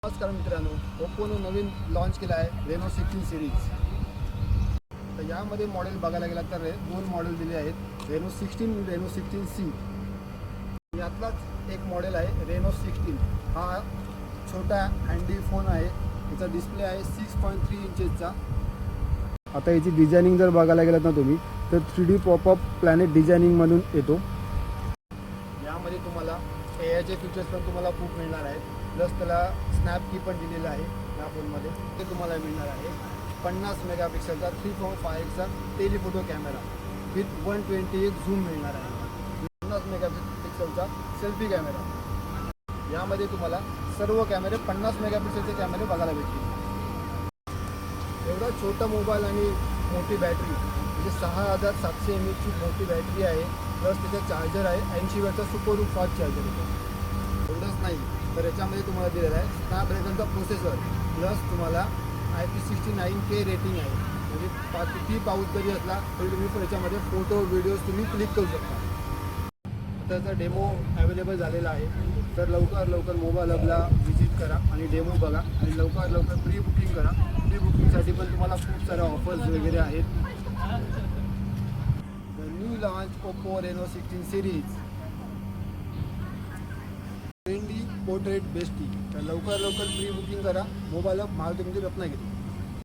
नमस्कार मित्रांनो, ओप्पोनं नवीन लॉन्च केला आहे रेनो 16 सिरीज. तर यामध्ये मॉडेल बघायला गेला तर दोन मॉडेल दिले आहेत, रेनो 16 रेनो 16C. यातलाच एक मॉडेल आहे रेनो 16. हा छोटा हँडी फोन आहे. याचा डिस्प्ले आहे 6.3 इंचेसचा. आता याची डिझायनिंग जर बघायला गेलात ना तुम्ही तर 3D पॉपअप प्लॅनेट डिझायनिंगमधून येतो. यामध्ये तुम्हाला एआयचे फीचर्स पण तुम्हाला खूप मिळणार आहेत. प्लस त्याला स्नॅप की पण दिलेलं आहे या फोनमध्ये. ते तुम्हाला मिळणार आहे 50 मेगापिक्सलचा 3.5x telephoto camera with 120x zoom मिळणार आहे. 50 मेगापिक्सलचा सेल्फी कॅमेरा. यामध्ये तुम्हाला सर्व कॅमेरे 50 मेगापिक्सलचे कॅमेरे बघायला भेटतील. एवढा छोटा मोबाईल आणि मोठी बॅटरी, म्हणजे 6700 mAh ची मोठी बॅटरी आहे. प्लस त्याचा चार्जर आहे 80 वॅटचा सुपर फास्ट चार्जर आहे. एवढंच नाही तर याच्यामध्ये तुम्हाला दिलेला आहे स्नॅपड्रॅगनचा प्रोसेसर. प्लस तुम्हाला IP69K रेटिंग आहे. म्हणजे किती पाऊस जरी असला तरी तुम्ही पण याच्यामध्ये फोटो व्हिडिओज तुम्ही क्लिक करू शकता. त्याचा डेमो अवेलेबल झालेला आहे. तर लवकर मोबाईल हबला व्हिजिट करा आणि डेमो बघा आणि लवकर प्री बुकिंग करा. प्री बुकिंगसाठी पण तुम्हाला खूप साऱ्या ऑफर्स वगैरे आहेत. The new launch Oppo Reno 16 series trendy portrait bestie. तर लवकर प्री बुकिंग करा. Mobile hub Mahalaxmi Ratnagiri.